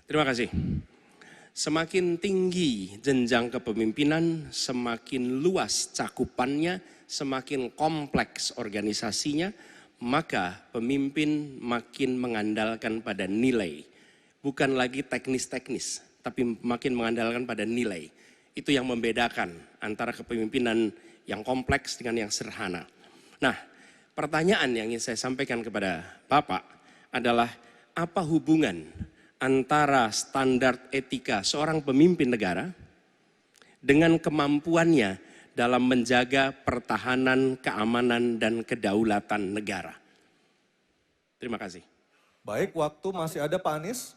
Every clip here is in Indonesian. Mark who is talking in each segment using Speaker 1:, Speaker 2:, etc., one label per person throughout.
Speaker 1: Terima kasih. Semakin tinggi jenjang kepemimpinan, semakin luas cakupannya, semakin kompleks organisasinya, maka pemimpin makin mengandalkan pada nilai. Bukan lagi teknis-teknis, tapi makin mengandalkan pada nilai. Itu yang membedakan antara kepemimpinan yang kompleks dengan yang sederhana. Nah, pertanyaan yang ingin saya sampaikan kepada Bapak adalah apa hubungan antara standar etika seorang pemimpin negara dengan kemampuannya dalam menjaga pertahanan, keamanan, dan kedaulatan negara. Terima kasih.
Speaker 2: Baik, waktu masih ada Pak Anies.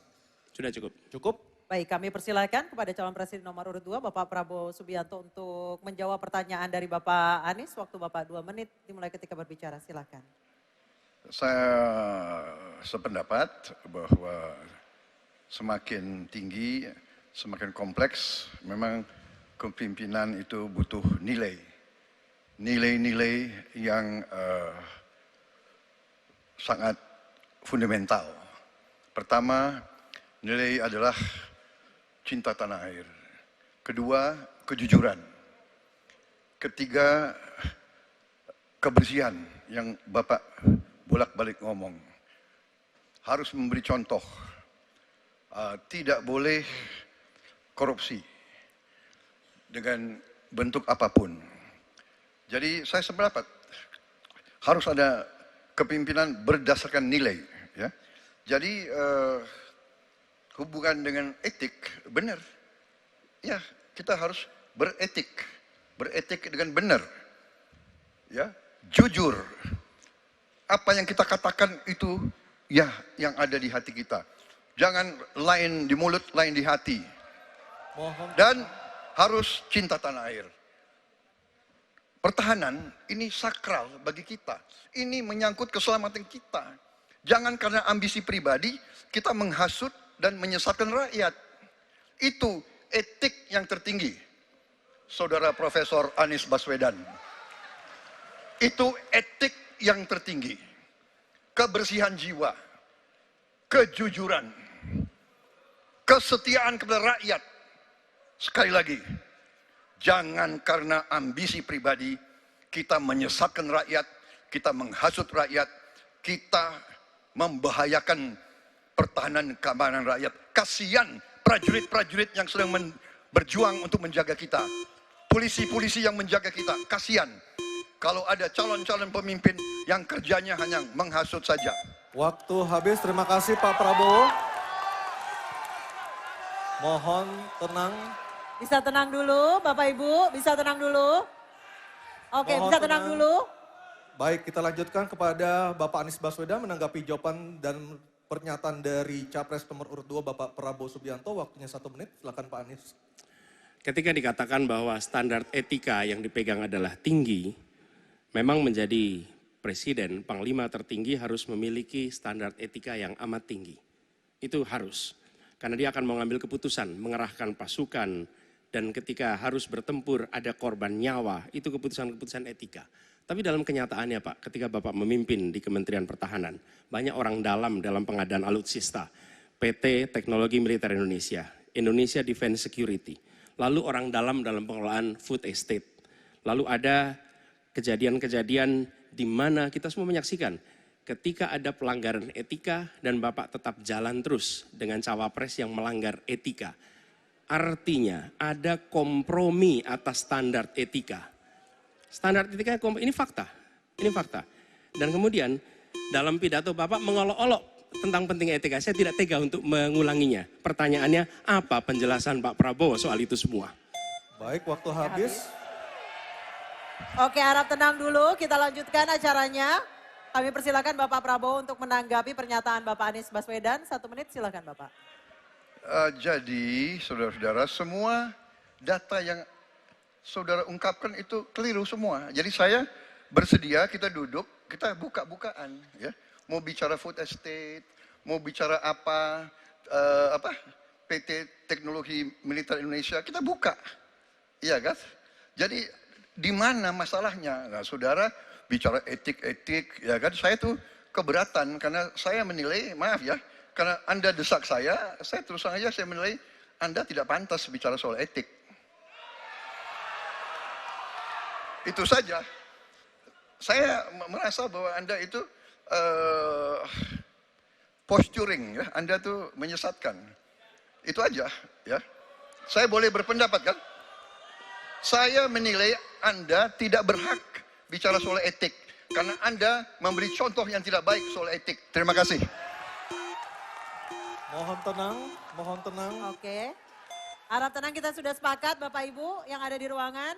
Speaker 1: Sudah cukup.
Speaker 2: Cukup?
Speaker 3: Baik, kami persilakan kepada calon presiden nomor urut 2, Bapak Prabowo Subianto untuk menjawab pertanyaan dari Bapak Anies. Waktu Bapak 2 menit dimulai ketika berbicara, silakan.
Speaker 4: Saya sependapat bahwa semakin tinggi, semakin kompleks, memang kepemimpinan itu butuh nilai. Nilai-nilai yang sangat fundamental. Pertama, nilai adalah cinta tanah air. Kedua, kejujuran. Ketiga, kebersihan yang Bapak bolak-balik ngomong. Harus memberi contoh. Tidak boleh korupsi dengan bentuk apapun. Jadi saya sependapat harus ada kepemimpinan berdasarkan nilai. Ya. Jadi hubungan dengan etik benar. Ya, kita harus beretik dengan benar. Ya, jujur. Apa yang kita katakan itu ya yang ada di hati kita. Jangan lain di mulut, lain di hati. Dan harus cinta tanah air. Pertahanan ini sakral bagi kita. Ini menyangkut keselamatan kita. Jangan karena ambisi pribadi kita menghasut dan menyesatkan rakyat. Itu etik yang tertinggi. Saudara Profesor Anies Baswedan. Itu etik yang tertinggi. Kebersihan jiwa. Kejujuran. Kesetiaan kepada rakyat. Sekali lagi, jangan karena ambisi pribadi kita menyesatkan rakyat, kita menghasut rakyat, kita membahayakan pertahanan keamanan rakyat. Kasihan prajurit-prajurit yang sedang berjuang untuk menjaga kita. Polisi-polisi yang menjaga kita, kasihan. Kalau ada calon-calon pemimpin yang kerjanya hanya menghasut saja.
Speaker 2: Waktu habis, terima kasih Pak Prabowo. Mohon tenang.
Speaker 3: Bisa tenang dulu, Bapak Ibu, bisa tenang dulu. Oke,
Speaker 2: Mohon
Speaker 3: bisa tenang dulu.
Speaker 2: Baik, kita lanjutkan kepada Bapak Anies Baswedan menanggapi jawaban dan pernyataan dari Capres nomor urut 2 Bapak Prabowo Subianto. Waktunya 1 menit, silakan Pak Anies.
Speaker 1: Ketika dikatakan bahwa standar etika yang dipegang adalah tinggi, memang menjadi presiden, panglima tertinggi harus memiliki standar etika yang amat tinggi. Itu harus. Karena dia akan mengambil keputusan, mengerahkan pasukan, dan ketika harus bertempur ada korban nyawa, itu keputusan-keputusan etika. Tapi dalam kenyataannya Pak, ketika Bapak memimpin di Kementerian Pertahanan, banyak orang dalam pengadaan alutsista, PT Teknologi Militer Indonesia, Indonesia Defense Security, lalu orang dalam pengelolaan food estate, lalu ada kejadian-kejadian di mana kita semua menyaksikan, ketika ada pelanggaran etika dan Bapak tetap jalan terus dengan cawapres yang melanggar etika. Artinya ada kompromi atas standar etika. Standar etika ini fakta, ini fakta. Dan kemudian dalam pidato Bapak mengolok-olok tentang pentingnya etika. Saya tidak tega untuk mengulanginya. Pertanyaannya, apa penjelasan Pak Prabowo soal itu semua?
Speaker 2: Baik, waktu habis.
Speaker 3: Oke, harap tenang dulu, kita lanjutkan acaranya. Kami persilakan Bapak Prabowo untuk menanggapi pernyataan Bapak Anies Baswedan. 1 menit, silakan Bapak.
Speaker 4: Jadi, saudara-saudara, semua data yang saudara ungkapkan itu keliru semua. Jadi saya bersedia kita duduk, kita buka-bukaan, ya. Mau bicara food estate, mau bicara apa PT Teknologi Militer Indonesia, kita buka, iya kan? Jadi di mana masalahnya? Nah, saudara bicara etik-etik, ya kan? Saya tuh keberatan karena saya menilai, maaf ya, karena Anda desak saya terus terang aja saya menilai Anda tidak pantas bicara soal etik. Itu saja. Saya merasa bahwa Anda itu posturing, ya. Anda tuh menyesatkan. Itu aja, ya. Saya boleh berpendapat kan? Saya menilai Anda tidak berhak bicara soal etik karena Anda memberi contoh yang tidak baik soal etik. Terima kasih.
Speaker 2: Mohon tenang, mohon tenang.
Speaker 3: Oke. Harap tenang, kita sudah sepakat Bapak Ibu yang ada di ruangan.